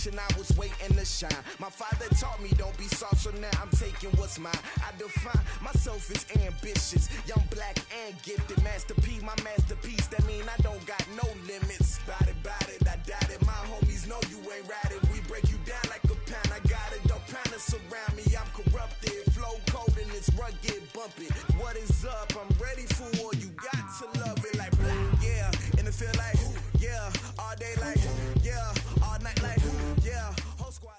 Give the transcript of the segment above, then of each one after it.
generation, I was waiting to shine. My father taught me don't be soft, so now I'm taking what's mine. I define myself as ambitious, young, black, and gifted. Master P, my masterpiece, that mean I don't got no limits. Bout it, I doubt it. My homies know you ain't ratted. We break you down like a pound. I got it, don't panic surround me. I'm corrupted, flow cold and it's rugged, bumpy. What is up? I'm ready for war. You got to love it like black, yeah. And it feel like, yeah. All day like, yeah. All night like, yeah. Whole squad.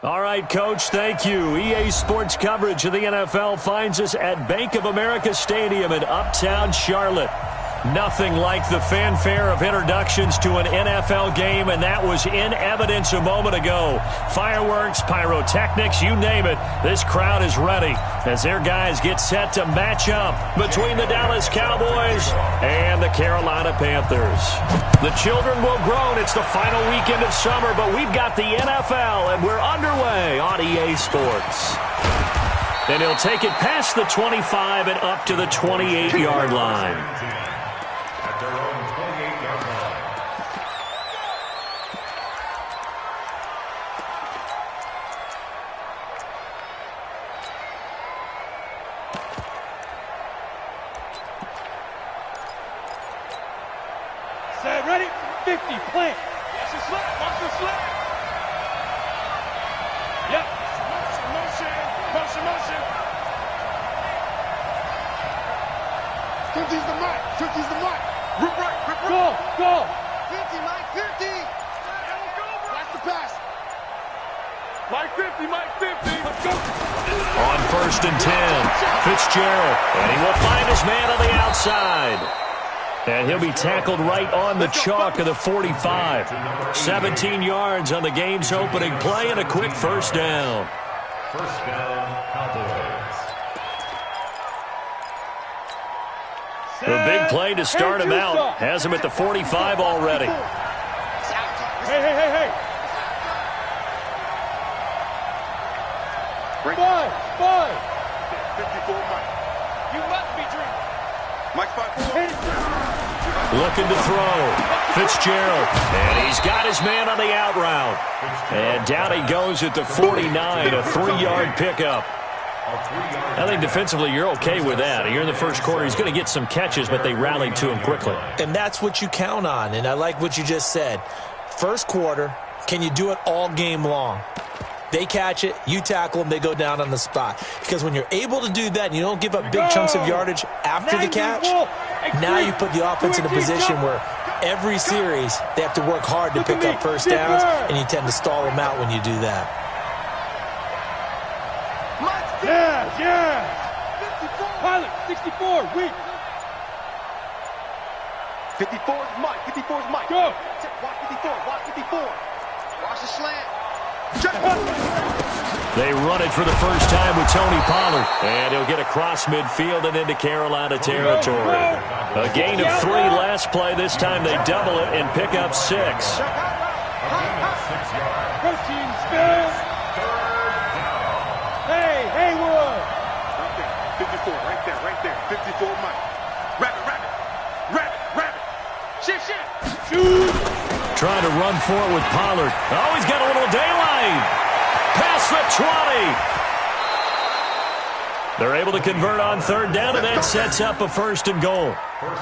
All right, Coach, thank you. EA Sports coverage of the NFL finds us at Bank of America Stadium in Uptown Charlotte. Nothing like the fanfare of introductions to an NFL game, and that was in evidence a moment ago. Fireworks, pyrotechnics, you name it. This crowd is ready as their guys get set to match up between the Dallas Cowboys and the Carolina Panthers. The children will groan. It's the final weekend of summer, but we've got the NFL, and we're underway on EA Sports. And he'll take it past the 25 and up to the 28-yard line. Ready? 50, plant. Watch the slip, watch the slip. Yep. Motion. Tookie's the mic. Rip right. Go. 50, Mike, 50. Watch the pass. Mike 50. Let's go. On 1st and 10, Fitzgerald, and he will find his man on the outside. And he'll be tackled right on the chalk of the 45. 17 yards on the game's opening play and a quick first down. First down, Cowboys. The big play to start him out. Has him at the 45 already. Hey. Five. 54, Mike. You must be dreaming. Mike 5. Looking to throw. Fitzgerald. And he's got his man on the out route. And down he goes at the 49, a 3-yard pickup. I think defensively you're okay with that. Here in the first quarter, he's going to get some catches, but they rallied to him quickly. And that's what you count on, and I like what you just said. First quarter, can you do it all game long? They catch it, you tackle them, they go down on the spot. Because when you're able to do that and you don't give up big chunks of yardage after the catch, now you put the offense in a position where every series they have to work hard to pick up first downs, and you tend to stall them out when you do that. Yeah. Pilot, 64, weak. 54 is Mike. Go. Watch 54. Watch the slant. They run it for the first time with Tony Pollard. And he'll get across midfield and into Carolina territory. A gain of 3 last play. This time they double it and pick up 6. 13 spin. Hey, Haywood. 54, right there. 54, Mike. Rabbit. Shift. Shoot. Trying to run for it with Pollard. Oh, he's got a little daylight. Past the 20. They're able to convert on 3rd down, and that sets up a 1st and goal.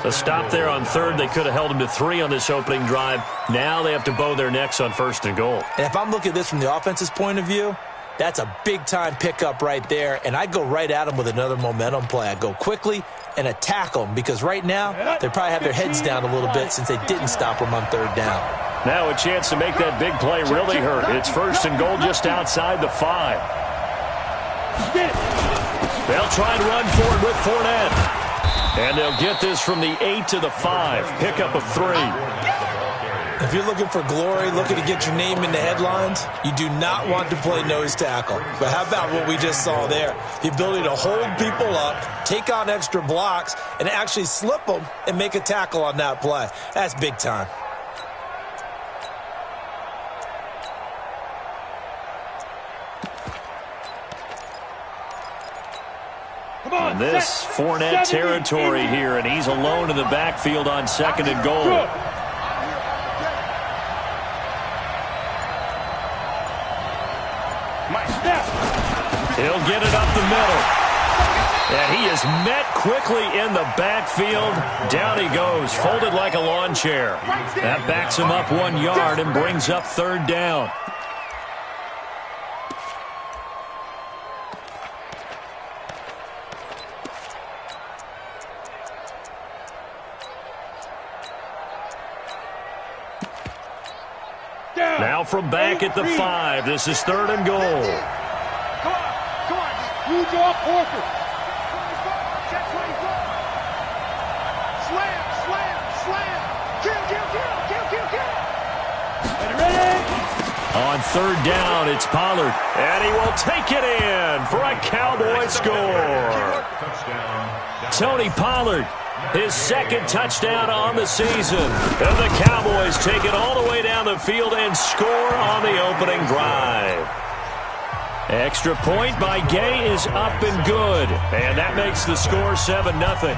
A stop there on 3rd. They could have held him to 3 on this opening drive. Now they have to bow their necks on 1st and goal. And if I'm looking at this from the offense's point of view, that's a big-time pickup right there, and I go right at them with another momentum play. I go quickly and attack them because right now they probably have their heads down a little bit since they didn't stop them on 3rd down. Now a chance to make that big play really hurt. It's 1st and goal just outside the 5. They'll try and run forward with Fournette. And they'll get this from the 8 to the 5. Pickup of 3. If you're looking for glory, looking to get your name in the headlines, you do not want to play nose tackle. But how about what we just saw there? The ability to hold people up, take on extra blocks, and actually slip them and make a tackle on that play. That's big time. And this Fournette territory here, and he's alone in the backfield on 2nd and goal. He'll get it up the middle. And he is met quickly in the backfield. Down he goes, folded like a lawn chair. That backs him up 1 yard and brings up 3rd down. Now from back at the 5, this is 3rd and goal. Come on, just huge off Horford. Slam, slam. Kill. Ready? On 3rd down, it's Pollard. And he will take it in for a Cowboy score. Tony Pollard, his 2nd touchdown on the season. And the Cowboys take it all the way down the field and score on the opening drive. Extra point by Gay is up and good. And that makes the score 7-0.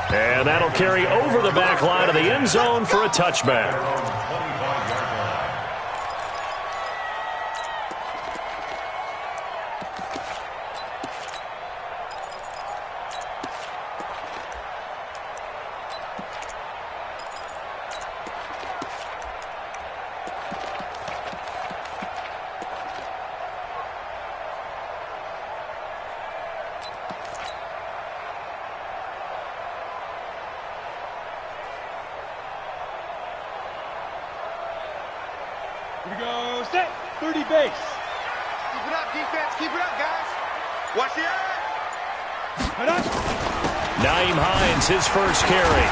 And that'll carry over the back line of the end zone for a touchback. Here we go, set, 30 base. Keep it up, defense, keep it up, guys. Watch the eye. Naeem Hines, his first carry.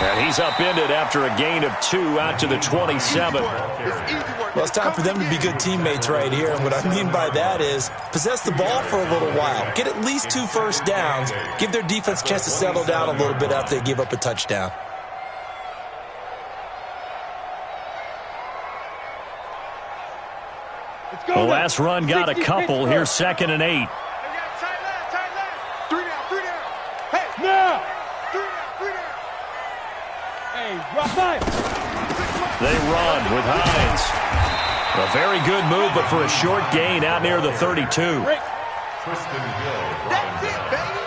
And he's upended after a gain of 2 out to the 27. Well, it's time for them to be good teammates right here. And what I mean by that is possess the ball for a little while. Get at least 2 first downs. Give their defense a chance to settle down a little bit after they give up a touchdown. The last run got a couple. Here's 2nd and 8. Tight left. 3 down. Hey, now. 3 down. Hey, rough time. They run with Hines. A very good move, but for a short gain out near the 32. Tristan Hill. That's it, baby.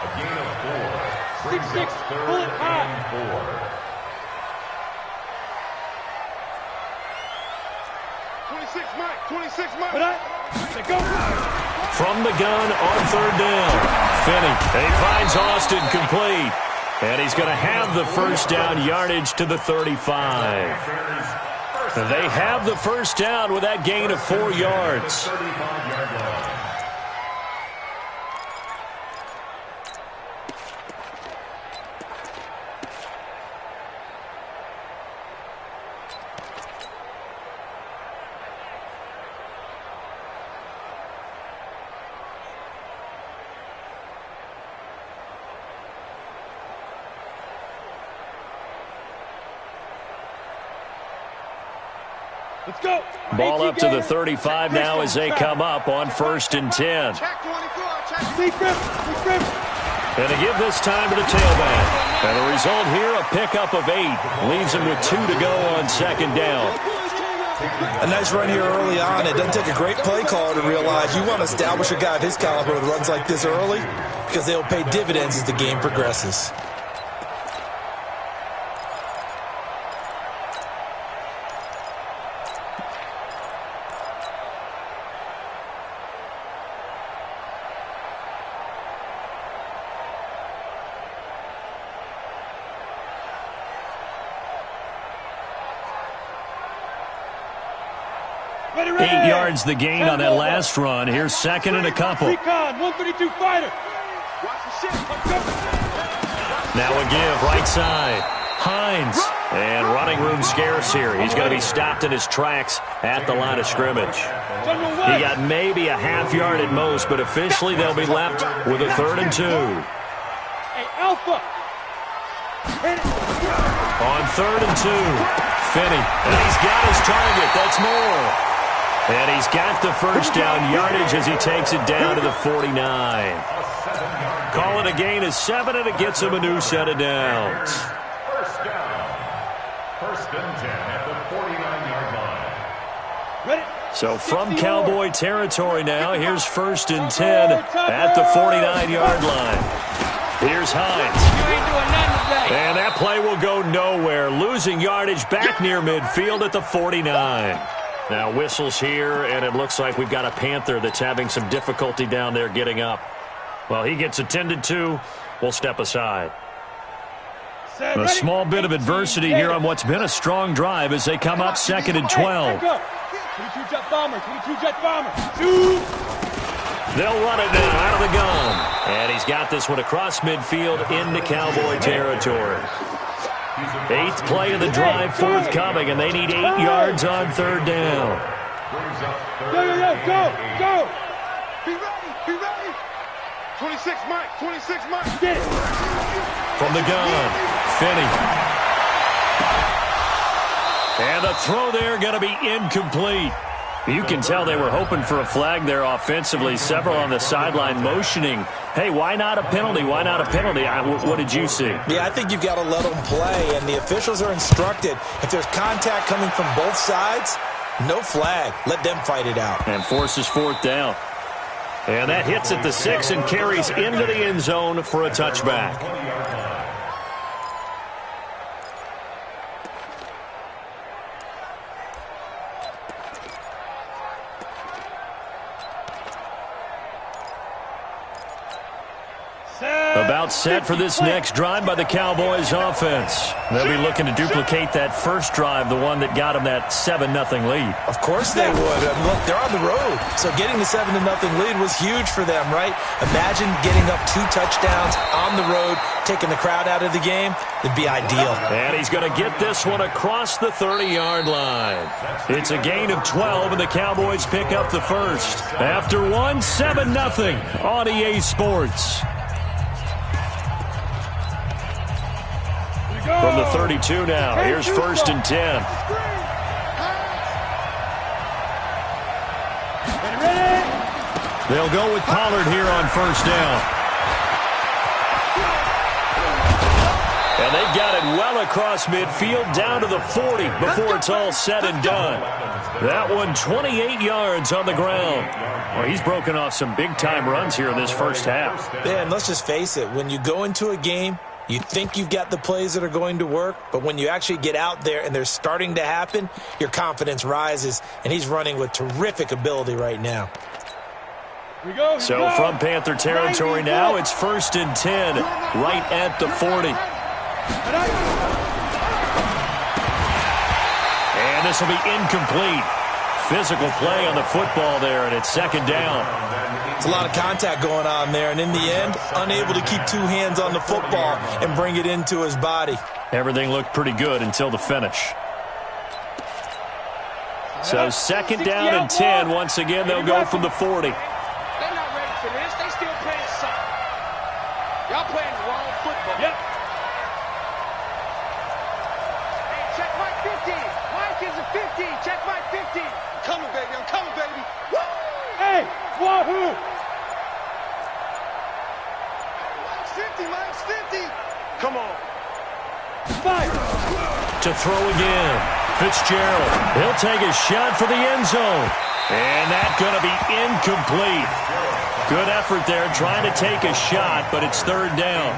A gain of 4. 6-6. Pull it high. 4. 26 Mike. Go. From the gun on 3rd down. Finney. He finds Austin complete. And he's going to have the first down yardage to the 35. They have the first down with that gain of 4 yards. Let's go. Ball up to the 35 now as they come up on 1st and 10. And to give this time to the tailback. And the result here, a pickup of 8. Leaves him with 2 to go on 2nd down. A nice run here early on. It doesn't take a great play caller to realize you want to establish a guy of his caliber with runs like this early because they'll pay dividends as the game progresses. Ready. 8 yards the gain on that last run. Here's 2nd and a couple. Recon, 132 fighter. Now a give, right side. Hines. And running room scarce here. He's going to be stopped in his tracks at the line of scrimmage. He got maybe a half yard at most, but officially they'll be left with a 3rd and 2. Hey, Alpha. On 3rd and 2. Finney. And he's got his target. That's more. And he's got the first down yardage as he takes it down to the 49. Call it a gain of 7, and it gets him a new set of downs. First and 10 at the 49-yard line. Ready? So from Cowboy territory now, here's first and 10 at the 49-yard line. Here's Hines. And that play will go nowhere, losing yardage back near midfield at the 49. Now whistles here, and it looks like we've got a Panther that's having some difficulty down there getting up. Well, he gets attended to. We'll step aside. A small bit of adversity here on what's been a strong drive as they come up second and 12. 22 jet bomber, 22 jet bomber. They'll run it now out of the gun. And he's got this one across midfield into Cowboy territory. 8th play of the drive forthcoming, and they need 8 yards on third down. Go. Be ready. 26 Mike, 26 Mike. Get it. From the gun, Finney. And the throw there going to be incomplete. You can tell they were hoping for a flag there offensively. Several on the sideline motioning, hey, why not a penalty? Why not a penalty? What did you see? Yeah, I think you've got to let them play, and the officials are instructed. If there's contact coming from both sides, no flag. Let them fight it out. And forces fourth down. And that hits at the 6 and carries into the end zone for a touchback. About set for this next drive by the Cowboys offense. They'll be looking to duplicate that first drive, the one that got them that 7-0 lead. Of course they would. Look, they're on the road. So getting the 7-0 lead was huge for them, right? Imagine getting up 2 touchdowns on the road, taking the crowd out of the game. It'd be ideal. And he's going to get this one across the 30-yard line. It's a gain of 12, and the Cowboys pick up the first. After one, 7-0 on EA Sports. From the 32 now, here's first and 10. They'll go with Pollard here on first down. And they've got it well across midfield down to the 40 before it's all said and done. That one 28 yards on the ground. Well, he's broken off some big-time runs here in this first half. Yeah, and let's just face it. When you go into a game, you think you've got the plays that are going to work, but when you actually get out there and they're starting to happen, your confidence rises, and he's running with terrific ability right now. So from Panther territory now, it's first and 10 right at the 40. And this will be incomplete. Physical play on the football there, and it's second down. It's a lot of contact going on there, and in the end, unable to keep 2 hands on the football and bring it into his body. Everything looked pretty good until the finish. So second down and 10. Once again, they'll go from the 40. They're not ready for this. They still playing soccer. Y'all playing the wrong football. Yep. Hey, check Mike 50. Mike is a 50. Check Mike 50. I'm coming, baby. I'm coming, baby. Woo! Hey, wahoo! Mike's 50. Mike's 50. Come on. Fire. To throw again. Fitzgerald. He'll take a shot for the end zone. And that's going to be incomplete. Good effort there trying to take a shot, but it's third down.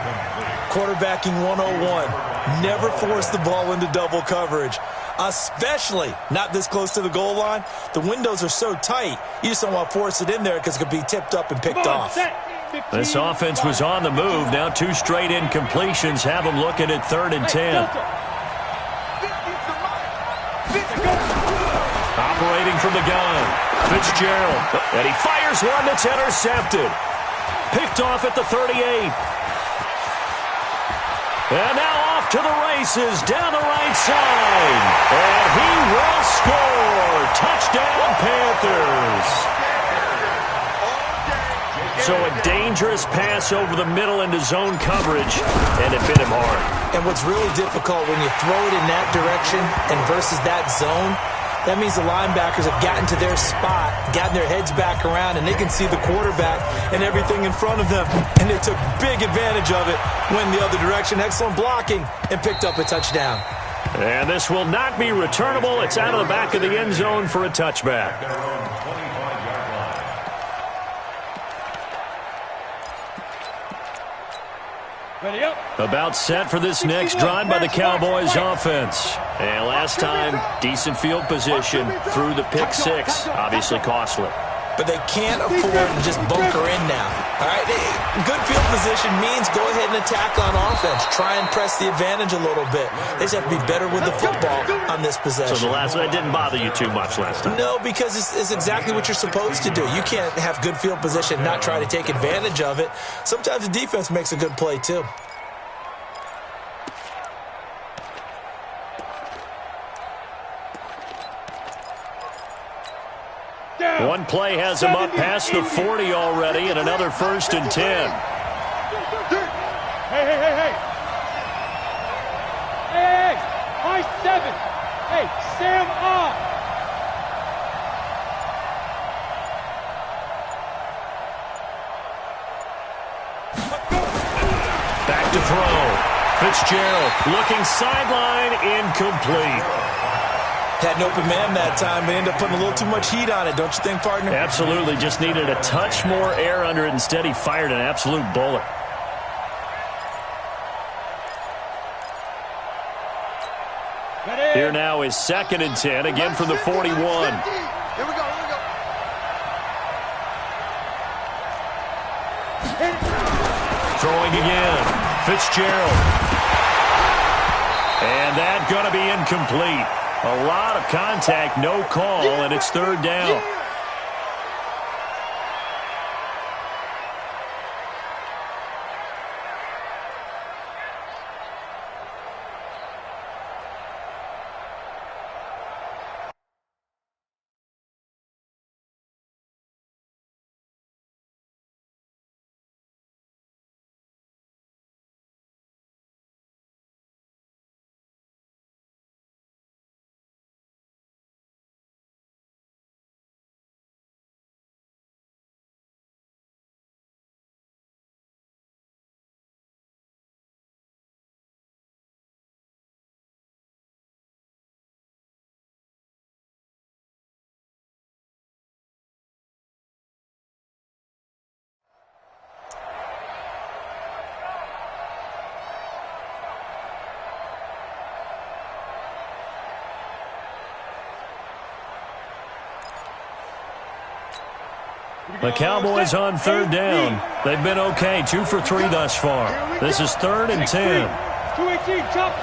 Quarterbacking 101. Never force the ball into double coverage, especially not this close to the goal line. The windows are so tight, you just don't want to force it in there because it could be tipped up and picked off. This offense was on the move. Now 2 straight incompletions have them looking at third and 10. Operating from the gun, Fitzgerald. And he fires one that's intercepted. Picked off at the 38. And now off to the races down the right side. And he will score. Touchdown, Panthers. So a dangerous pass over the middle into zone coverage, and it bit him hard. And what's really difficult when you throw it in that direction and versus that zone, that means the linebackers have gotten to their spot, gotten their heads back around, and they can see the quarterback and everything in front of them. And they took big advantage of it, went the other direction. Excellent blocking, and picked up a touchdown. And this will not be returnable. It's out of the back of the end zone for a touchback. Ready up. About set for this next drive by the Cowboys offense. And last time, decent field position through the pick six. Obviously costly. But they can't afford to just bunker in now. All right, good field position means go ahead and attack on offense. Try and press the advantage a little bit. They just have to be better with the football on this possession. So the last one didn't bother you too much last time? No, because it's exactly what you're supposed to do. You can't have good field position and not try to take advantage of it. Sometimes the defense makes a good play, too. One play has him up past the 40 already, and another 1st and 10. Hey. Hey, my 7. Hey, Sam on. Back to throw. Fitzgerald looking sideline, incomplete. Had an open man that time, but ended up putting a little too much heat on it, don't you think, partner? Absolutely. Just needed a touch more air under it. Instead, he fired an absolute bullet. Here now is 2nd and 10, again from the 41. Here we go. Throwing again. Fitzgerald. And that's going to be incomplete. A lot of contact, no call, and it's 3rd down. The Cowboys on 3rd down. They've been okay, 2 for 3 thus far. This is 3rd and 10. 218, chop.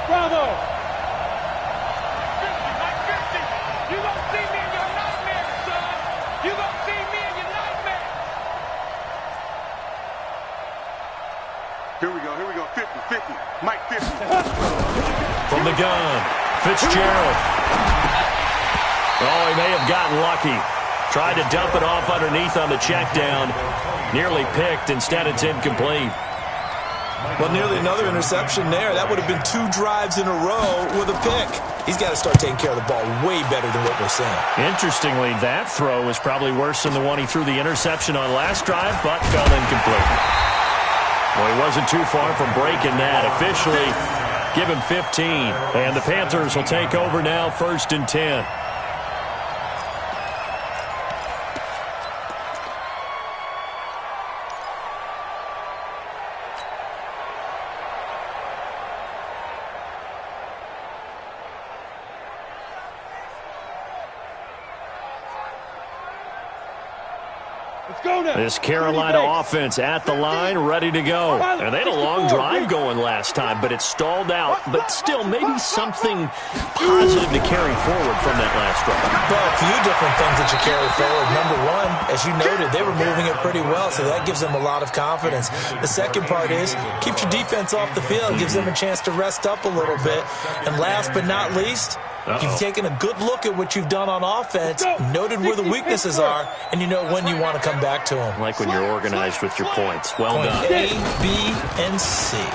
Bravo. 50. You gonna see me in your nightmares, son. You gonna see me in your nightmares. Here we go. 50. Mike 50. From the gun, Fitzgerald. Oh, he may have gotten lucky. Tried to dump it off underneath on the check down. Nearly picked. Instead, it's incomplete. Well, nearly another interception there. That would have been 2 drives in a row with a pick. He's got to start taking care of the ball way better than what we're seeing. Interestingly, that throw was probably worse than the one he threw the interception on last drive, but fell incomplete. Well, he wasn't too far from breaking that. Officially, give him 15. And the Panthers will take over now, 1st and 10. This Carolina offense at the line, ready to go. And they had a long drive going last time, but it stalled out. But still, maybe something positive to carry forward from that last drive. Well, a few different things that you carry forward. Number one, as you noted, they were moving it pretty well, so that gives them a lot of confidence. The second part is, keeps your defense off the field, gives them a chance to rest up a little bit. And last but not least, you've taken a good look at what you've done on offense, noted where the weaknesses are, and you know when you want to come back to them. Like when you're organized with your points. Well done. A, B, and C. He's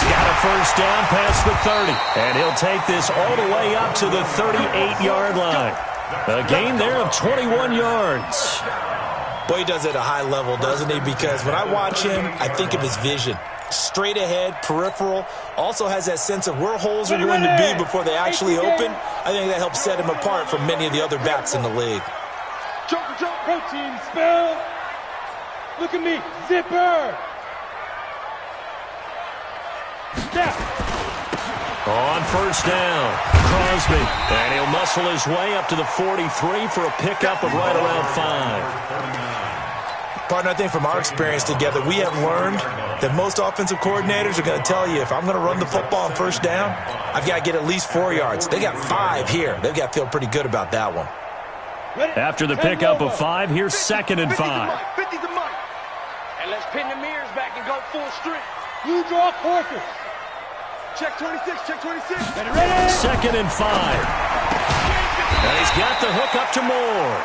got a 1st down past the 30, and he'll take this all the way up to the 38-yard line. A gain there of 21 yards. Boy, he does it at a high level, doesn't he? Because when I watch him, I think of his vision. straight ahead, peripheral. Also has that sense of where holes are going to be before they actually open. I think that helps set him apart from many of the other backs in the league. Protein spill. Look at me. Zipper. Snap. On first down, Crosby. And he'll muscle his way up to the 43 for a pickup of right around 5. Partner, I think from our experience together, we have learned that most offensive coordinators are going to tell you, if I'm going to run the football on first down, I've got to get at least 4 yards. They got 5 here. They've got to feel pretty good about that one. After the pickup of 5, here's 2nd and 5. 50's the money. And let's pin the mirrors back and go full strength. You draw quarters. Check 26, check 26. Ready? 2nd and 5. And he's got the hook up to Moore.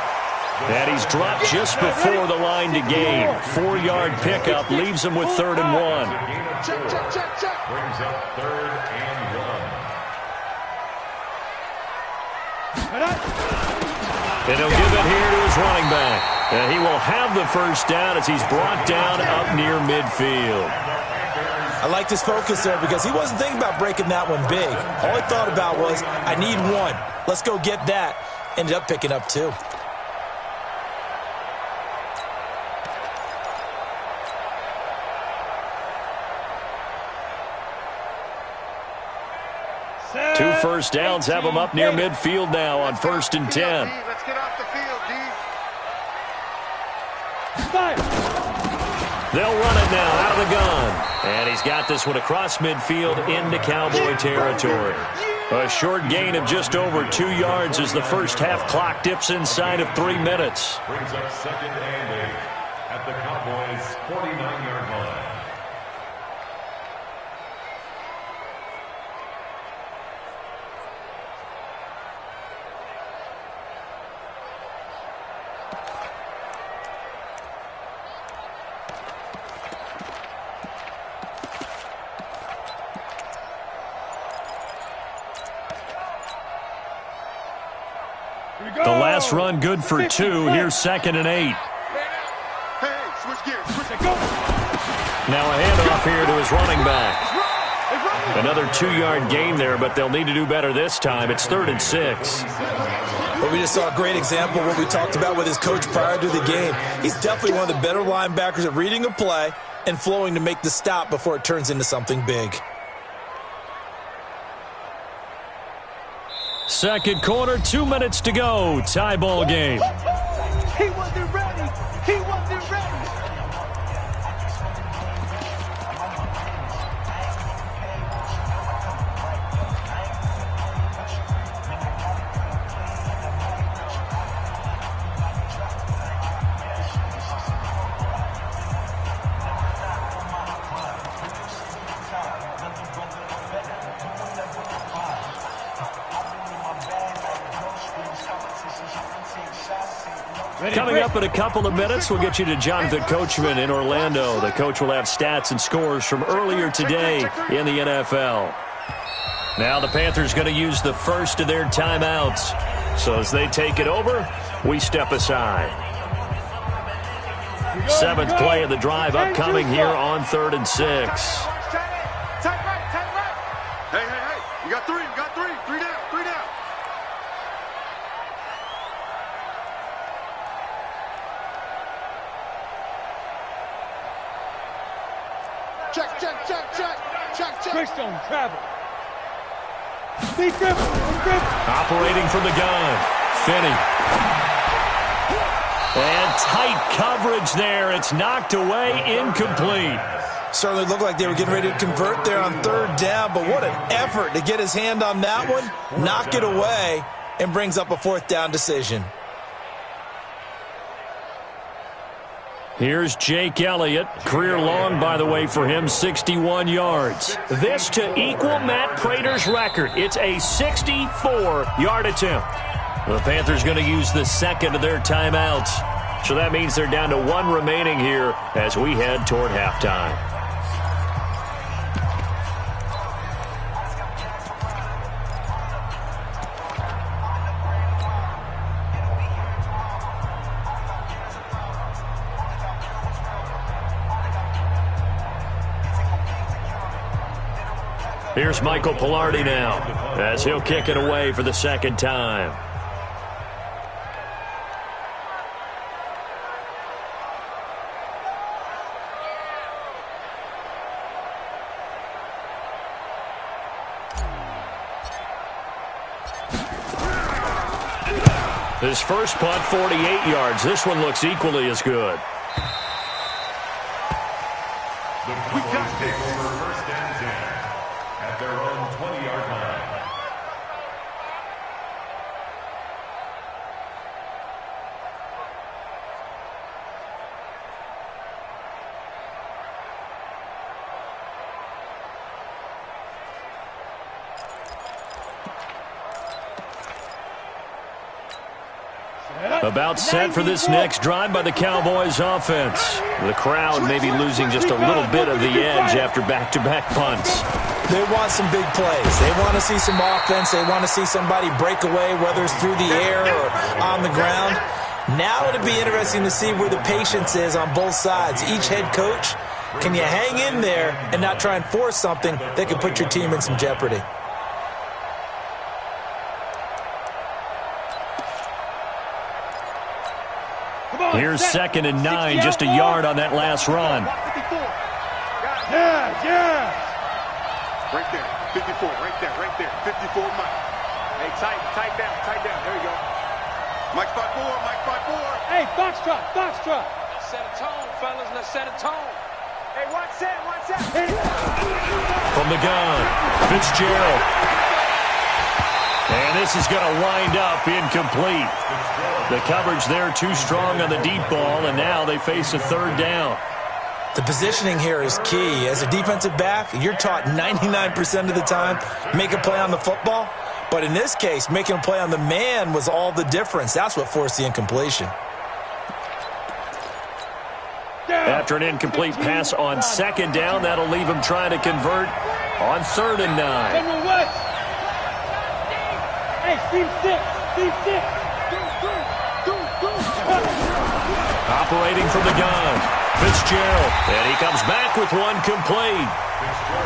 And he's dropped just before the line to gain. 4-yard pickup leaves him with 3rd and 1. Check. Brings up 3rd and 1. And he'll give it here to his running back. And he will have the first down as he's brought down up near midfield. I like this focus there because he wasn't thinking about breaking that one big. All he thought about was, I need 1. Let's go get that. Ended up picking up 2. Two first downs have him up near midfield now on 1st and 10. Let's get off the field, D. They'll run it now out of the gun. And he's got this one across midfield into Cowboy territory. A short gain of just over 2 yards as the first half clock dips inside of 3 minutes. Brings up 2nd and 8 at the Cowboys' 49-yard line. The last run good for 2. Here's 2nd and 8. Hey, switch gears. Now a handoff here to his running back. Another 2-yard gain there, but they'll need to do better this time. It's 3rd and 6. But we just saw a great example of what we talked about with his coach prior to the game. He's definitely one of the better linebackers at reading a play and flowing to make the stop before it turns into something big. Second quarter, 2 minutes to go. Tie ball game. He wasn't ready. He wasn't ready. Coming up in a couple of minutes, we'll get you to Jonathan Coachman in Orlando. The coach will have stats and scores from earlier today in the NFL. Now the Panthers going to use the first of their timeouts. So as they take it over, we step aside. 7th play of the drive upcoming here on 3rd and 6. Tight right. Hey. You got 3. 3 down. Check. Greystone travel. Operating from the gun. Finney. And tight coverage there. It's knocked away, incomplete. Certainly looked like they were getting ready to convert there on 3rd down, but what an effort to get his hand on that one, knock it away, and brings up a 4th down decision. Here's Jake Elliott. Career long, by the way, for him, 61 yards. This to equal Matt Prater's record. It's a 64-yard attempt. The Panthers going to use the 2nd of their timeouts. So that means they're down to 1 remaining here as we head toward halftime. Here's Michael Pilardi now, as he'll kick it away for the second time. His first punt, 48 yards. This one looks equally as good. The Cowboys take over first and 10 at their own 20-yard line. About set for this next drive by the Cowboys offense. The crowd may be losing just a little bit of the edge after back-to-back punts. They want some big plays. They want to see some offense. They want to see somebody break away, whether it's through the air or on the ground. Now it'll be interesting to see where the patience is on both sides. Each head coach, can you hang in there and not try and force something that could put your team in some jeopardy? Here's 2nd and 9, just a yard on that last run. Yeah. Right there, 54, right there, 54, Mike. Hey, tight down. There you go. Mike spot 4. Hey, Foxtrot. Let's set a tone, fellas. Let's set a tone. Hey, watch that. From the gun, Fitzgerald. And this is going to wind up incomplete. The coverage there too strong on the deep ball, and now they face a third down. The positioning here is key. As a defensive back, you're taught 99% of the time, make a play on the football. But in this case, making a play on the man was all the difference. That's what forced the incompletion. After an incomplete pass on 2nd down, that'll leave him trying to convert on 3rd and 9. Hey, C6. Operating from the gun, Fitzgerald, and he comes back with one complete.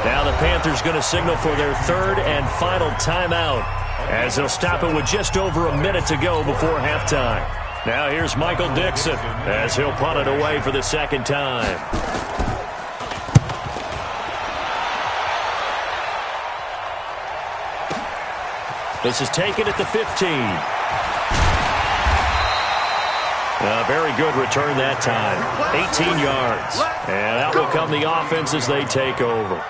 Now the Panthers going to signal for their 3rd and final timeout, as they'll stop it with just over a minute to go before halftime. Now here's Michael Dixon, as he'll punt it away for the second time. This is taken at the 15. A very good return that time. 18 yards. And out will come the offense as they take over.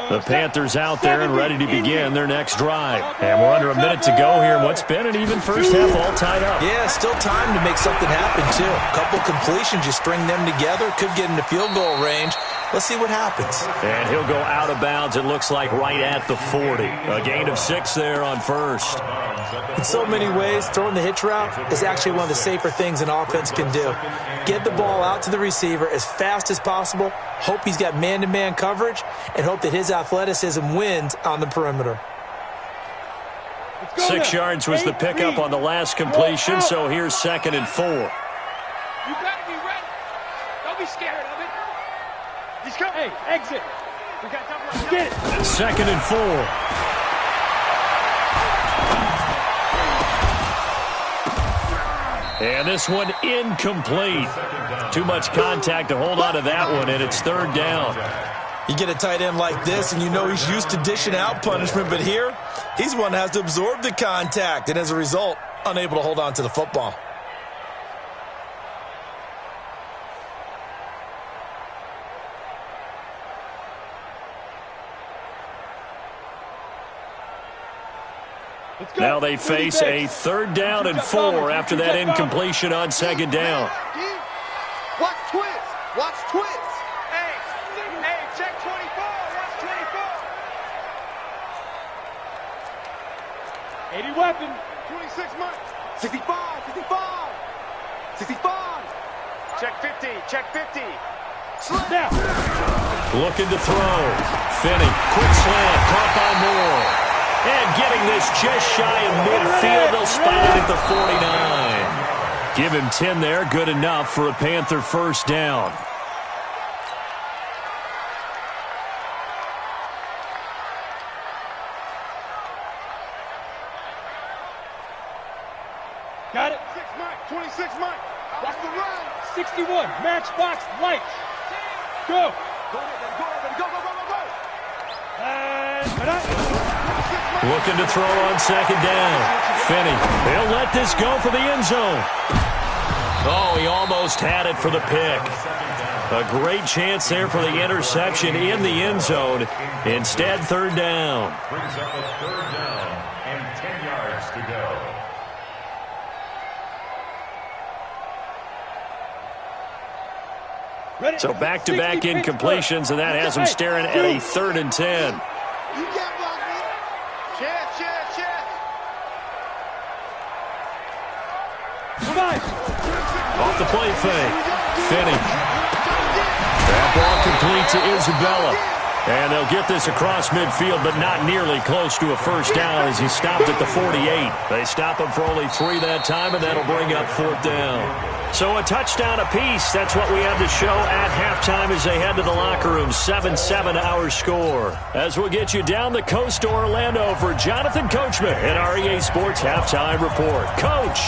The Panthers out there and ready to begin their next drive. And we're under a minute to go here in what's been an even first half, all tied up. Yeah, still time to make something happen, too. A couple completions, you string them together, could get into field goal range. Let's see what happens. And he'll go out of bounds, it looks like, right at the 40. A gain of 6 there on first. In so many ways, throwing the hitch route is actually one of the safer things an offense can do. Get the ball out to the receiver as fast as possible, hope he's got man-to-man coverage, and hope that his athleticism wins on the perimeter. 6 yards was the pickup on the last completion, so here's 2nd and 4. You better be ready. Don't be scared of it. He's coming. Hey, exit. We got time. Get it. 2nd and 4. And this one incomplete. Too much contact to hold on to that one, and it's 3rd down. You get a tight end like this, and you know he's used to dishing out punishment, but here, he's one that has to absorb the contact, and as a result, unable to hold on to the football. Now they face a 3rd down and 4 after that incompletion on 2nd down. Watch twist. Watch twist. Hey, check 24. Watch 24. 80 weapon. 26 months. 65. 65. Check 50. Check 50. Snap. Looking to throw. Finney. Quick slant. Caught by Moore. And getting this just shy of midfield, they'll spot it at the 49. Give him 10 there, good enough for a Panther first down. Got it. 26 Mike. Watch the run. 61. Matchbox light. Go. Go. Looking to throw on second down. Finney. He'll let this go for the end zone. Oh, he almost had it for the pick. A great chance there for the interception in the end zone. Instead, third down. Brings up a third down and 10 yards to go. So back-to-back incompletions, and that has him staring at a 3rd and 10. Off the play fake. Finney. That ball complete to Isabella. And they'll get this across midfield, but not nearly close to a first down as he stopped at the 48. They stop him for only 3 that time, and that'll bring up 4th down. So a touchdown apiece. That's what we have to show at halftime as they head to the locker room. 7-7 our score. As we'll get you down the coast to Orlando for Jonathan Coachman at our EA Sports Halftime Report. Coach,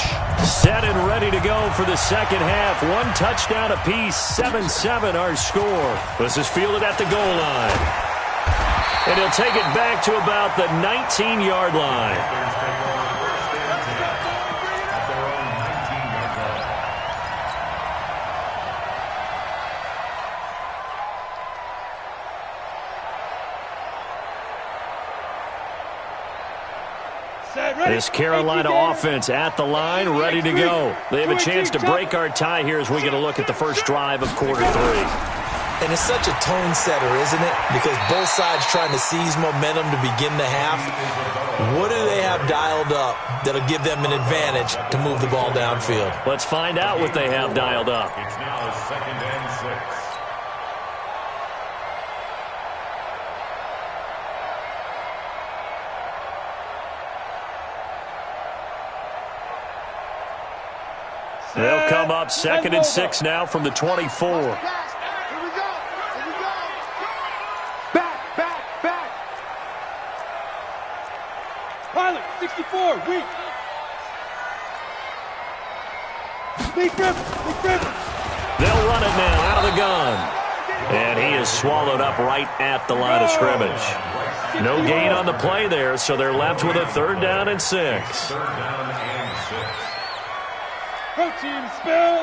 set and ready to go for the second half. 1 touchdown apiece. 7-7 our score. This is fielded at the goal line. And he'll take it back to about the 19-yard line. This Carolina offense at the line, ready to go. They have a chance to break our tie here as we get a look at the first drive of quarter 3. And it's such a tone setter, isn't it? Because both sides trying to seize momentum to begin the half. What do they have dialed up that'll give them an advantage to move the ball downfield? Let's find out what they have dialed up. It's now 2nd and 6. They'll come up 2nd and 6 now from the 24. Here we go. Back. Pilot, 64, weak. Big River. They'll run it now out of the gun. And he is swallowed up right at the line of scrimmage. No gain on the play there, so they're left with a 3rd down and 6. 3rd down and 6. Protein spill.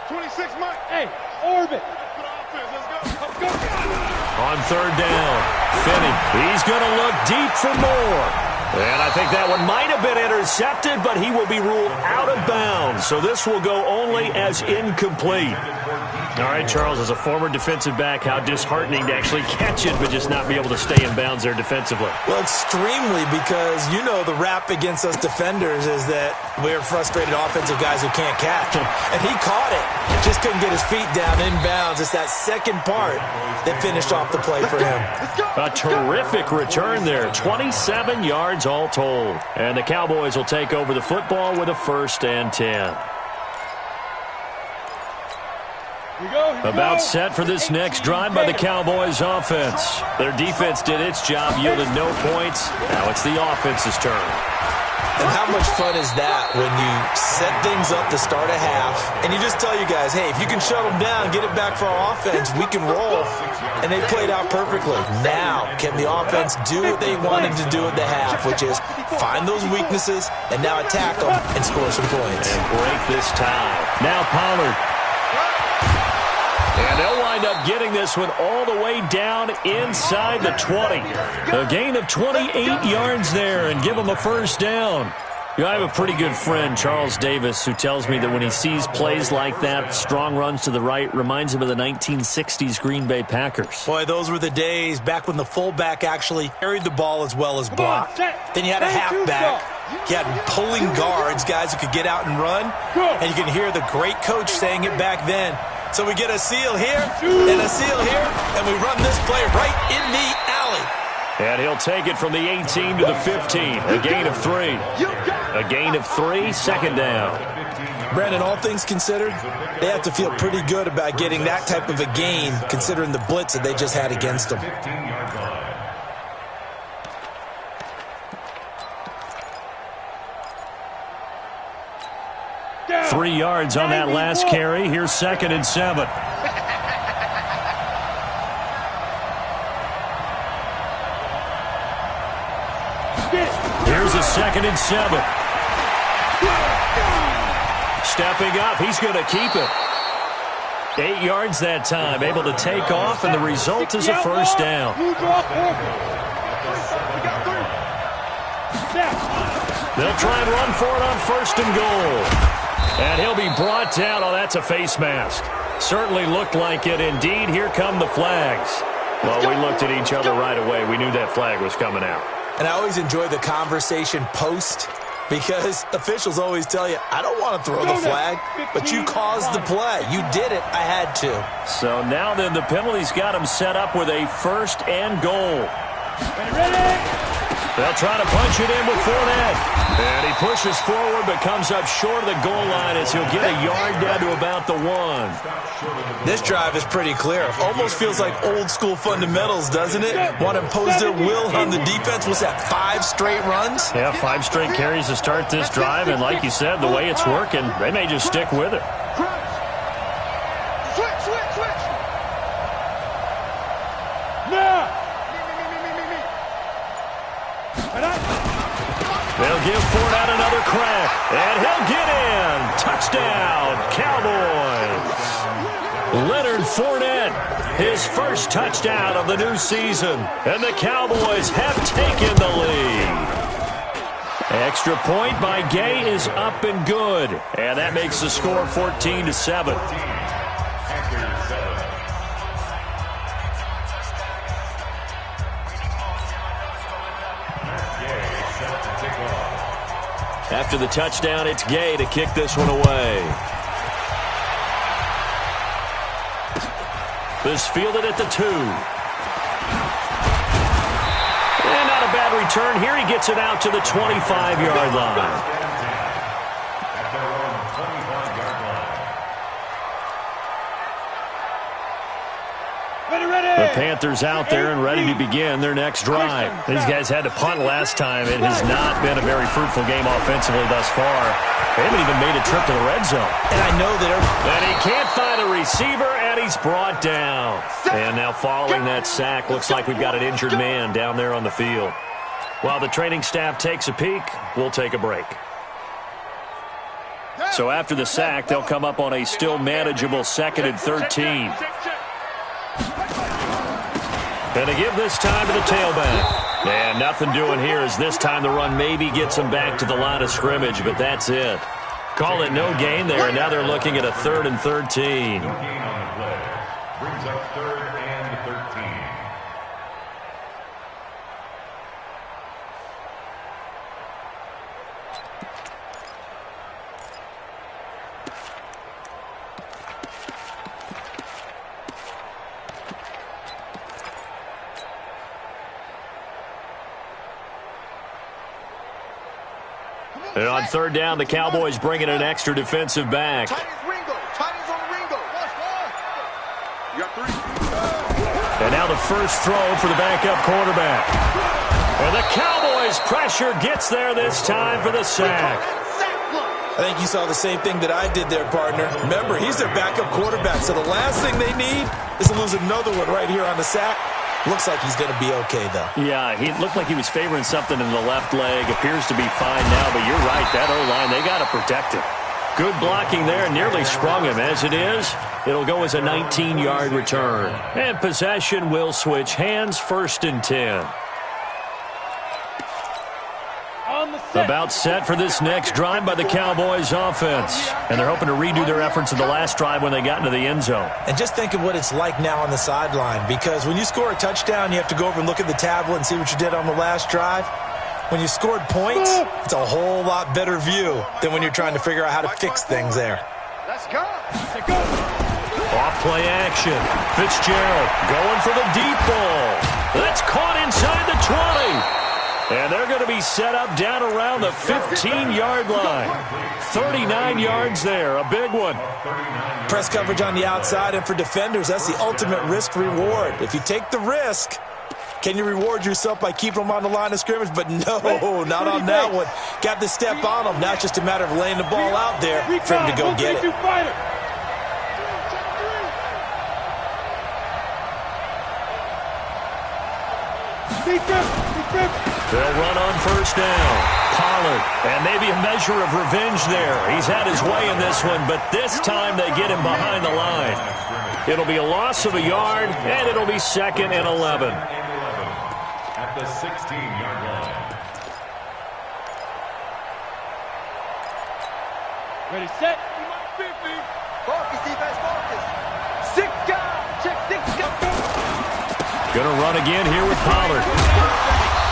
Twenty-six, Mike. Hey, orbit. Let's go. On 3rd down, Finney. He's going to look deep for more. And I think that one might have been intercepted, but he will be ruled out of bounds. So this will go only as incomplete. All right, Charles, as a former defensive back, how disheartening to actually catch it, but just not be able to stay in bounds there defensively. Well, extremely, because, you know, the rap against us defenders is that we're frustrated offensive guys who can't catch. And he caught it. Just couldn't get his feet down in bounds. It's that second part that finished off the play for him. A terrific return there. 27 yards all told. And the Cowboys will take over the football with a 1st and 10. About set for this next drive by the Cowboys offense. Their defense did its job, yielded no points. Now it's the offense's turn. And how much fun is that when you set things up to start a half and you just tell you guys, hey, if you can shut them down, get it back for our offense, we can roll. And they played out perfectly. Now, can the offense do what they wanted to do at the half, which is find those weaknesses and now attack them and score some points. And break this tie. Now Pollard. And they'll wind up getting this one all the way down inside the 20. A gain of 28 yards there and give them a 1st down. You know, I have a pretty good friend, Charles Davis, who tells me that when he sees plays like that, strong runs to the right, reminds him of the 1960s Green Bay Packers. Boy, those were the days back when the fullback actually carried the ball as well as blocked. Then you had a halfback. You had pulling guards, guys who could get out and run. And you can hear the great coach saying it back then. So we get a seal here and a seal here, and we run this play right in the alley. And he'll take it from the 18 to the 15. A gain of 3. A gain of 3, second down. Brandon, all things considered, they have to feel pretty good about getting that type of a gain, considering the blitz that they just had against them. 3 yards on that last carry. Here's 2nd and 7. Here's a 2nd and 7. Stepping up, he's going to keep it. 8 yards that time, able to take off, and the result is a first down. They'll try and run for it on 1st and goal. And he'll be brought down. Oh, that's a face mask. Certainly looked like it. Indeed, here come the flags. Well, we looked at each other right away. We knew that flag was coming out. And I always enjoy the conversation post, because officials always tell you, I don't want to throw the flag, but you caused the play. You did it. I had to. So now then the penalty's got him set up with a 1st and goal. They'll try to punch it in with Fournette. And he pushes forward but comes up short of the goal line as he'll get a yard down to about the 1. This drive is pretty clear. Almost feels like old school fundamentals, doesn't it? Want to impose their will on the defense. Was that 5 straight runs? Yeah, 5 straight carries to start this drive. And like you said, the way it's working, they may just stick with it. Switch. Now. They'll give Fournette another crack, and he'll get in. Touchdown, Cowboys. Leonard Fournette, his first touchdown of the new season, and the Cowboys have taken the lead. Extra point by Gay is up and good, and that makes the score 14-7. After the touchdown, it's Gay to kick this one away. This fielded at the 2. And not a bad return here. He gets it out to the 25-yard line. The Panthers out there and ready to begin their next drive. These guys had to punt last time. It has not been a very fruitful game offensively thus far. They haven't even made a trip to the red zone. And I know that... And he can't find a receiver, and he's brought down. And now following that sack, looks like we've got an injured man down there on the field. While the training staff takes a peek, we'll take a break. So after the sack, they'll come up on a still manageable 2nd and 13. And to give this time to the tailback. And nothing doing here as this time the run maybe gets them back to the line of scrimmage, but that's it. Call it no gain there, and now they're looking at a 3rd and 13. No gain on the play. Brings up 3rd and 13. And on 3rd down, the Cowboys bring in an extra defensive back. And now the first throw for the backup quarterback. And the Cowboys' pressure gets there this time for the sack. I think you saw the same thing that I did there, partner. Remember, he's their backup quarterback, so the last thing they need is to lose another one right here on the sack. Looks like he's going to be okay, though. Yeah, he looked like he was favoring something in the left leg. Appears to be fine now, but you're right. That O-line, they got to protect him. Good blocking there, nearly sprung him. As it is, it'll go as a 19-yard return. And possession will switch hands, 1st and 10. About set for this next drive by the Cowboys offense. And they're hoping to redo their efforts in the last drive when they got into the end zone. And just think of what it's like now on the sideline, because when you score a touchdown, you have to go over and look at the tablet and see what you did on the last drive. When you scored points, it's a whole lot better view than when you're trying to figure out how to fix things there. Let's go. Let's go. Off play action. Fitzgerald going for the deep ball. That's caught inside the 20. And they're going to be set up down around the 15-yard line. 39 yards there, a big one. Press coverage on the outside, and for defenders, that's the ultimate risk-reward. If you take the risk, can you reward yourself by keeping them on the line of scrimmage? But no, not on that one. Got to step on them. Now it's just a matter of laying the ball out there for him to go get it. They'll run on first down. Pollard, and maybe a measure of revenge there. He's had his way in this one, but this time they get him behind the line. It'll be a loss of a yard, and it'll be 2nd and 11. At the 16-yard line. Ready, set. Focus, defense, focus. 6 guys. Check 6 guys. Gonna run again here with Pollard.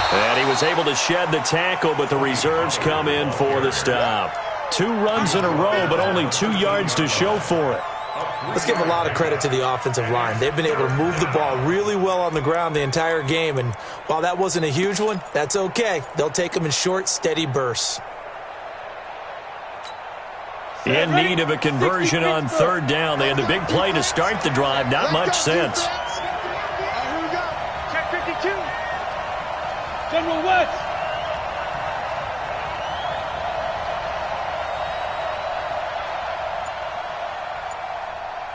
And he was able to shed the tackle, but the reserves come in for the stop. 2 runs in a row, but only 2 yards to show for it. Let's give a lot of credit to the offensive line. They've been able to move the ball really well on the ground the entire game, and while that wasn't a huge one, that's okay. They'll take them in short, steady bursts. In need of a conversion on 3rd down. They had the big play to start the drive. Not much sense. Here we go. Check 52. General West.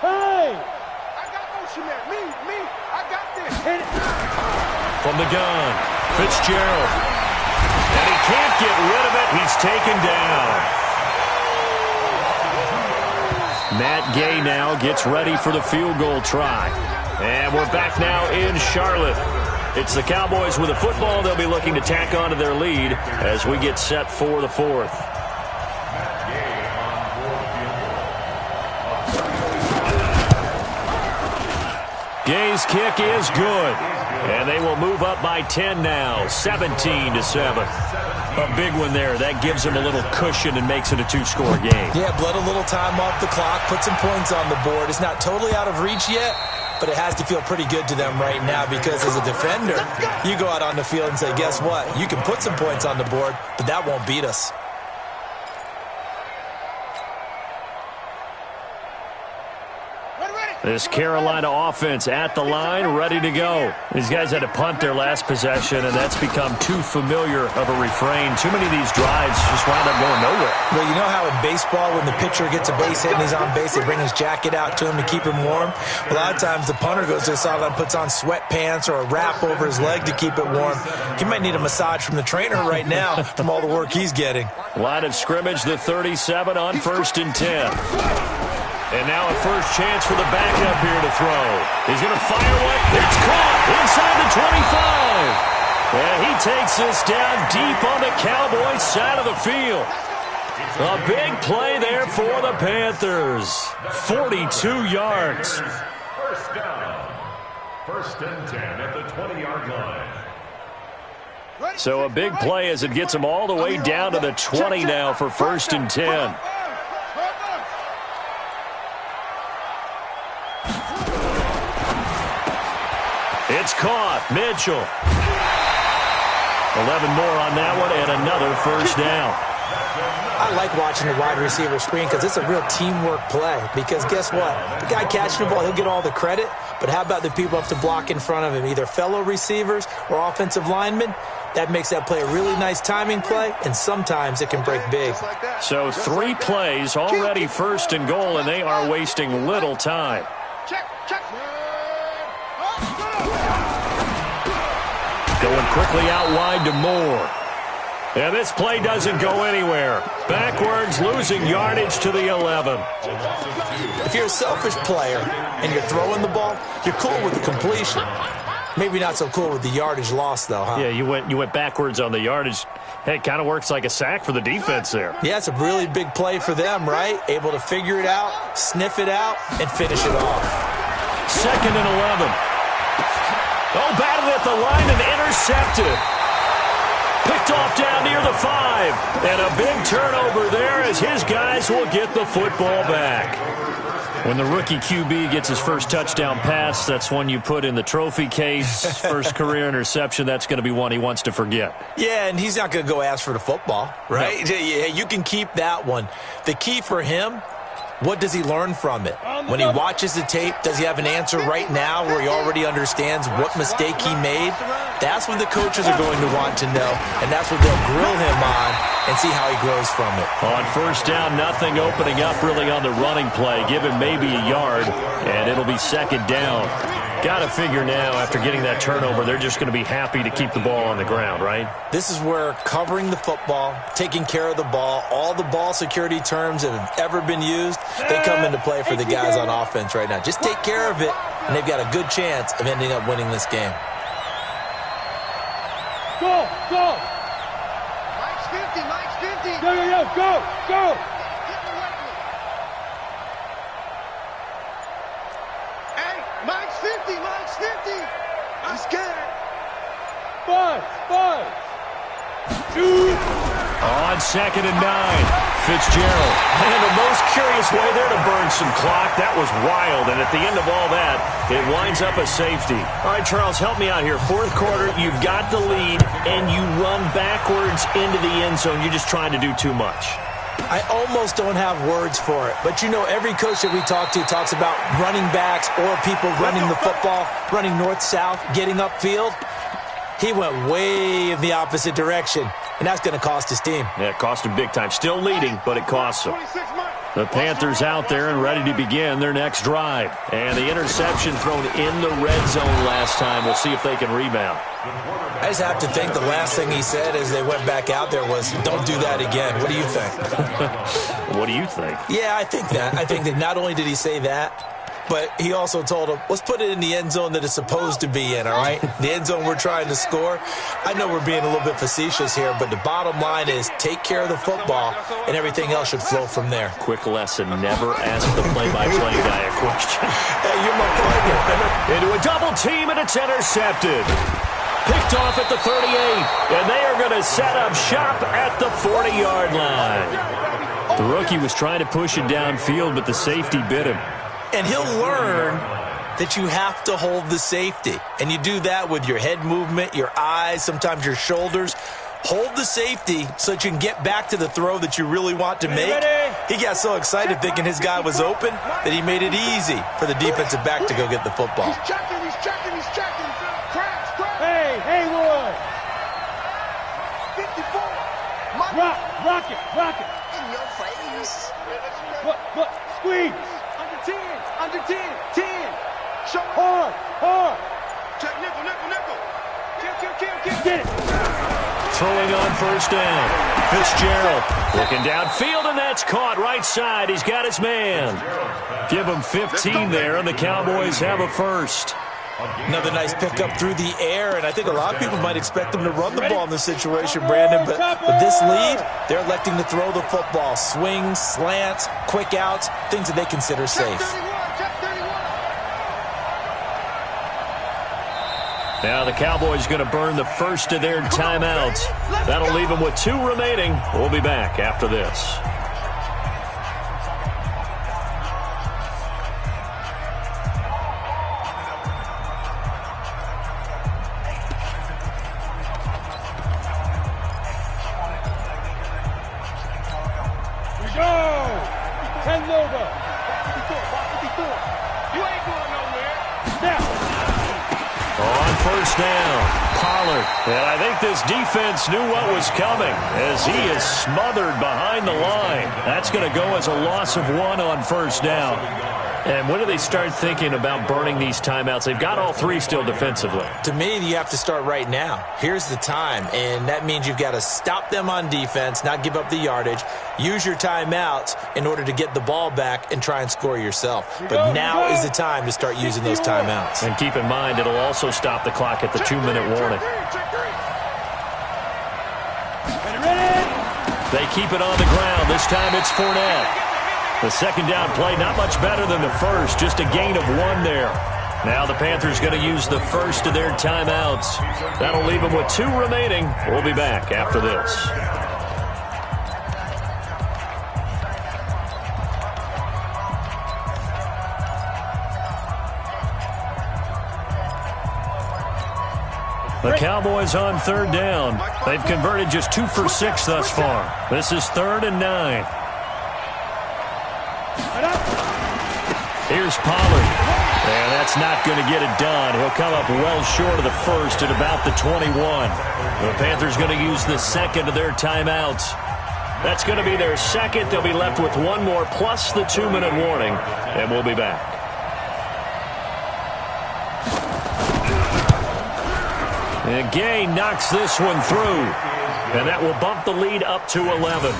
Hey! I got motion there. Me. I got this. Hit it. From the gun, Fitzgerald. And he can't get rid of it. He's taken down. Matt Gay now gets ready for the field goal try. And we're back now in Charlotte. It's the Cowboys with the football. They'll be looking to tack on to their lead as we get set for the 4th. Gay's kick is good. And they will move up by 10 now, 17-7. A big one there. That gives them a little cushion and makes it a 2-score game. Yeah, bled a little time off the clock, put some points on the board. It's not totally out of reach yet, but it has to feel pretty good to them right now because as a defender, you go out on the field and say, guess what? You can put some points on the board, but that won't beat us. This Carolina offense at the line, ready to go. These guys had to punt their last possession, and that's become too familiar of a refrain. Too many of these drives just wind up going nowhere. Well, you know how in baseball, when the pitcher gets a base hit and he's on base, they bring his jacket out to him to keep him warm? A lot of times the punter goes to the sideline, puts on sweatpants or a wrap over his leg to keep it warm. He might need a massage from the trainer right now from all the work he's getting. Line of scrimmage, the 37 on 1st and 10. And now a first chance for the backup here to throw. He's going to fire one. It's caught inside the 25. And he takes this down deep on the Cowboys side of the field. A big play there for the Panthers. 42 yards. First down. 1st and 10 at the 20-yard line. So a big play as it gets them all the way down to the 20 now for 1st and 10. It's caught. Mitchell. 11 more on that one and another first down. I like watching the wide receiver screen because it's a real teamwork play. Because guess what? The guy catching the ball, he'll get all the credit. But how about the people up to block in front of him, either fellow receivers or offensive linemen? That makes that play a really nice timing play, and sometimes it can break big. So 3 plays already 1st and goal, and they are wasting little time. Going quickly out wide to Moore. And this play doesn't go anywhere. Backwards, losing yardage to the 11. If you're a selfish player and you're throwing the ball, you're cool with the completion. Maybe not so cool with the yardage loss, though, huh? Yeah, you went backwards on the yardage. Hey, it kind of works like a sack for the defense there. Yeah, it's a really big play for them, right? Able to figure it out, sniff it out, and finish it off. 2nd and 11. Oh, batted at the line and intercepted. Picked off down near the 5. And a big turnover there as his guys will get the football back. When the rookie QB gets his first touchdown pass, that's one you put in the trophy case. First career interception, that's going to be one he wants to forget. Yeah, and he's not going to go ask for the football, right? No. Yeah, you can keep that one. The key for him, what does he learn from it? When he watches the tape, does he have an answer right now where he already understands what mistake he made? That's what the coaches are going to want to know, and that's what they'll grill him on and see how he grows from it. On first down, nothing opening up really on the running play. Give him maybe a yard, and it'll be second down. Got to figure now, after getting that turnover, they're just going to be happy to keep the ball on the ground, right? This is where covering the football, taking care of the ball, all the ball security terms that have ever been used, they come into play for the guys on offense right now. Just take care of it, and they've got a good chance of ending up winning this game. Go, go. Mike's 50, Mike's 50. Yo, go, go. Hey, Mike's 50, Mike's 50. I'm scared. Buzz. Shoot. On 2nd and 9. Fitzgerald. And the most curious way there to burn some clock. That was wild. And at the end of all that, it winds up a safety. All right, Charles, help me out here. Fourth quarter, you've got the lead, and you run backwards into the end zone. You're just trying to do too much. I almost don't have words for it. But, you know, every coach that we talk to talks about running backs or people running the football, running north-south, getting upfield. He went way in the opposite direction, and that's going to cost his team. Yeah, it cost him big time. Still leading, but it costs him. The Panthers out there and ready to begin their next drive. And the interception thrown in the red zone last time. We'll see if they can rebound. I just have to think the last thing he said as they went back out there was, don't do that again. What do you think? What do you think? Yeah, I think that. I think that not only did he say that, but he also told him, let's put it in the end zone that it's supposed to be in, all right? The end zone we're trying to score. I know we're being a little bit facetious here, but the bottom line is take care of the football, and everything else should flow from there. Quick lesson, never ask the play-by-play guy a question. Hey, you're my partner. Into a double team, and it's intercepted. Picked off at the 38, and they are going to set up shop at the 40-yard line. The rookie was trying to push it downfield, but the safety bit him. And he'll learn that you have to hold the safety. And you do that with your head movement, your eyes, sometimes your shoulders. Hold the safety so that you can get back to the throw that you really want to make. He got so excited thinking his guy was open that he made it easy for the defensive back to go get the football. He's checking. Crash. Hey, Haywood. 54. Rock it. In your face. Look, squeeze. Under 10. Show hard. Check nickel. Kill. Get it. Throwing on first down. Fitzgerald looking downfield, and that's caught right side. He's got his man. Give him 15 there, and the Cowboys have a first. Another nice pickup through the air, and I think a lot of people might expect them to run the ball in this situation, Brandon, but with this lead, they're electing to throw the football. Swings, slants, quick outs, things that they consider safe. Now the Cowboys going to burn the first of their timeouts. That'll leave them with 2 remaining. We'll be back after this. And I think this defense knew what was coming as he is smothered behind the line. That's going to go as a loss of 1 on first down. And when do they start thinking about burning these timeouts? They've got all 3 still defensively. To me, you have to start right now. Here's the time, and that means you've got to stop them on defense, not give up the yardage, use your timeouts in order to get the ball back and try and score yourself. But now is the time to start using those timeouts. And keep in mind, it'll also stop the clock at the 2-minute warning. They keep it on the ground. This time it's Fournette. The second down play, not much better than the first, just a gain of 1 there. Now the Panthers going to use the first of their timeouts. That'll leave them with 2 remaining. We'll be back after this. The Cowboys on third down. They've converted just 2 for 6 thus far. This is 3rd and 9. Here's Pollard. And that's not going to get it done. He'll come up well short of the first at about the 21. The Panthers going to use the second of their timeouts. That's going to be their second. They'll be left with one more plus the 2-minute warning. And we'll be back. And Gay knocks this one through. And that will bump the lead up to 11.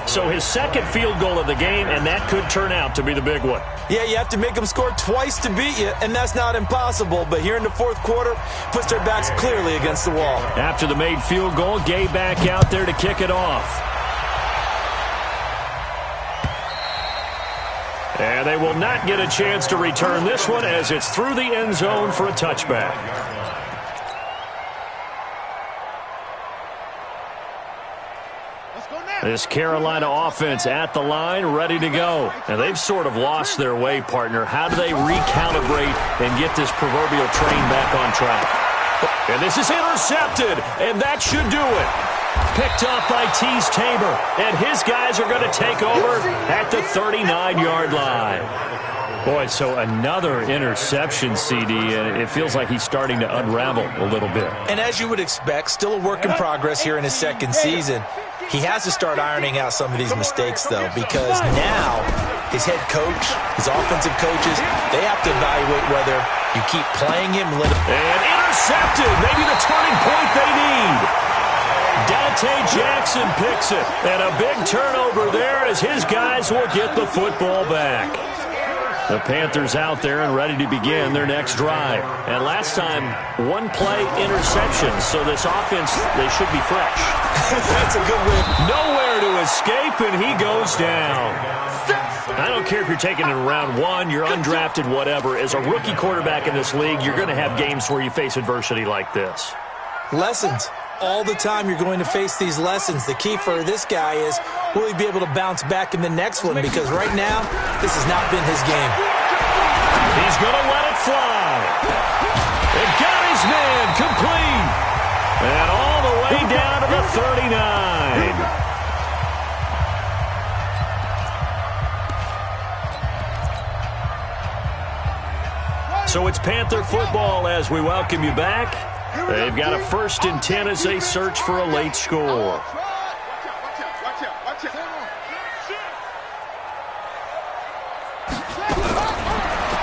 So his second field goal of the game, and that could turn out to be the big one. Yeah, you have to make them score twice to beat you, and that's not impossible. But here in the fourth quarter, puts their backs clearly against the wall. After the made field goal, Gay back out there to kick it off. And they will not get a chance to return this one as it's through the end zone for a touchback. This Carolina offense at the line, ready to go. And they've sort of lost their way, partner. How do they recalibrate and get this proverbial train back on track? And this is intercepted, and that should do it. Picked off by Tease Tabor, and his guys are going to take over at the 39-yard line. Boy, so another interception, CD, and it feels like he's starting to unravel a little bit. And as you would expect, still a work in progress here in his second season. He has to start ironing out some of these mistakes, though, because now his head coach, his offensive coaches, they have to evaluate whether you keep playing him. And intercepted, maybe the turning point they need. Dante Jackson picks it, and a big turnover there as his guys will get the football back. The Panthers out there and ready to begin their next drive. And last time, one-play interception, so this offense, they should be fresh. That's a good win. Nowhere to escape, and he goes down. I don't care if you're taking it in round 1, you're undrafted, whatever. As a rookie quarterback in this league, you're going to have games where you face adversity like this. Lessons. All the time you're going to face these lessons. The key for this guy is, will he be able to bounce back in the next one? Because right now, this has not been his game. He's going to let it fly. It got his man complete. And all the way down to the 39. So it's Panther football as we welcome you back. They've got a 1st and 10 as they search for a late score.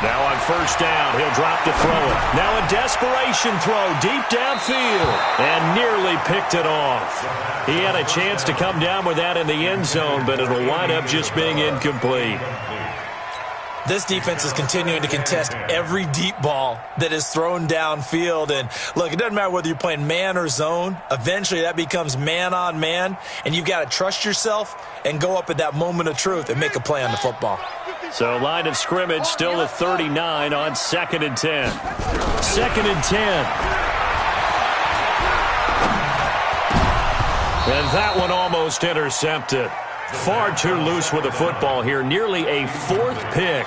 Now on 1st down, he'll drop to throw it. Now a desperation throw deep downfield and nearly picked it off. He had a chance to come down with that in the end zone, but it'll wind up just being incomplete. This defense is continuing to contest every deep ball that is thrown downfield. And, look, it doesn't matter whether you're playing man or zone. Eventually that becomes man-on-man, and you've got to trust yourself and go up at that moment of truth and make a play on the football. So line of scrimmage still at 39 on 2nd and 10. 2nd and 10. And that one almost intercepted. Far too loose with the football here. Nearly a 4th pick.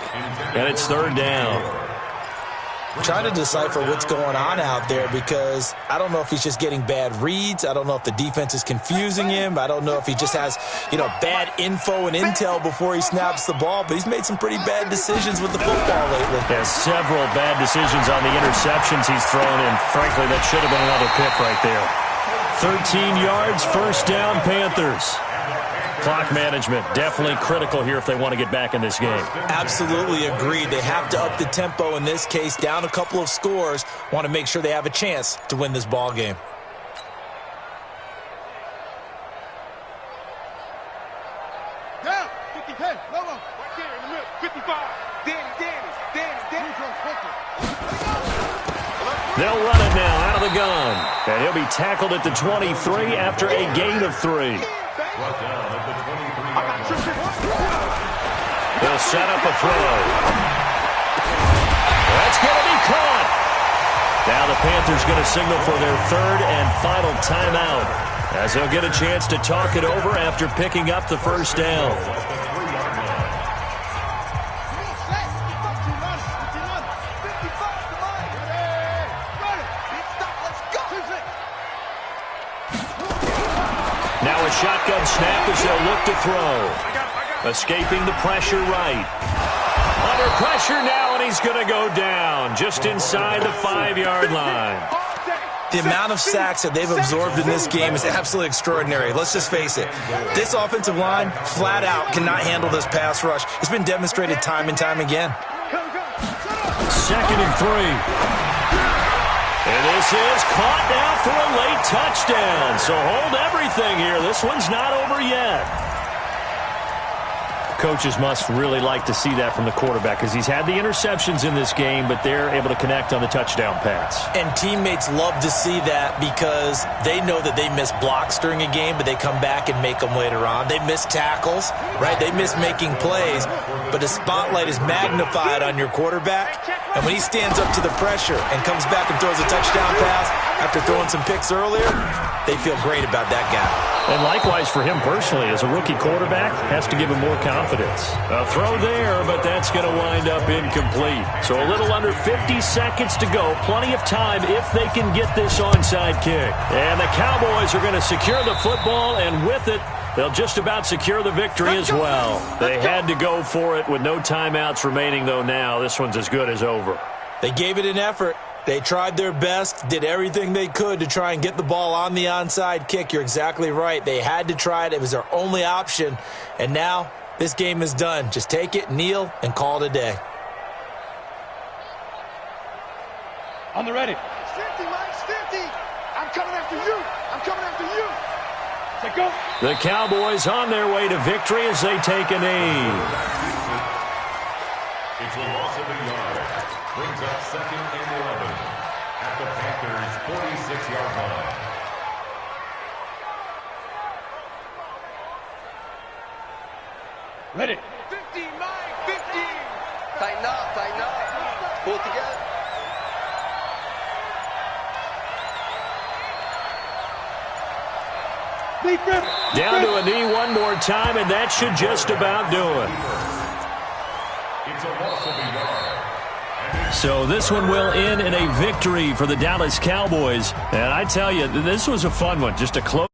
And it's 3rd down. I'm trying to decipher what's going on out there because I don't know if he's just getting bad reads. I don't know if the defense is confusing him. I don't know if he just has, bad info and intel before he snaps the ball. But he's made some pretty bad decisions with the football lately. Yeah, several bad decisions on the interceptions he's thrown. And frankly, that should have been another pick right there. 13 yards, 1st down, Panthers. Clock management, definitely critical here if they want to get back in this game. Absolutely agreed. They have to up the tempo in this case, down a couple of scores, want to make sure they have a chance to win this ball game. Down, 50, hey, no, right there in the middle, 55, Danny. They'll run it now out of the gun, and he'll be tackled at the 23 after a gain of 3. They'll set up a throw. That's going to be caught. Now the Panthers going to signal for their 3rd and final timeout as they'll get a chance to talk it over after picking up the 1st down. shotgun snap as they'll look to throw. Escaping the pressure right. Under pressure now, and he's going to go down just inside the 5-yard line. The amount of sacks that they've absorbed in this game is absolutely extraordinary. Let's just face it. This offensive line, flat out, cannot handle this pass rush. It's been demonstrated time and time again. 2nd and 3. And this is caught now for a late touchdown. So hold everything here. This one's not over yet. Coaches must really like to see that from the quarterback because he's had the interceptions in this game, but they're able to connect on the touchdown pass. And teammates love to see that because they know that they miss blocks during a game, but they come back and make them later on. They miss tackles, right? They miss making plays, but the spotlight is magnified on your quarterback. And when he stands up to the pressure and comes back and throws a touchdown pass after throwing some picks earlier, they feel great about that guy. And likewise for him personally, as a rookie quarterback, has to give him more confidence. A throw there, but that's going to wind up incomplete. So a little under 50 seconds to go. Plenty of time if they can get this onside kick. And the Cowboys are going to secure the football, and with it, they'll just about secure the victory as well. They had to go for it with no timeouts remaining, though now. This one's as good as over. They gave it an effort. They tried their best, did everything they could to try and get the ball on the onside kick. You're exactly right. They had to try it. It was their only option. And now this game is done. Just take it, kneel, and call it a day. On the ready. 50, Mike, 50. I'm coming after you. I'm coming after you. Say go. The Cowboys on their way to victory as they take a knee. It's a loss of a yard. Brings up 2nd and 11 at the Panthers' 46-yard line. Ready. 50, Mike, 50. Tighten up, tighten up. Pull it together. Down to a knee one more time, and that should just about do it. It's a loss of a yard. So this one will end in a victory for the Dallas Cowboys. And I tell you, this was a fun one, just a close.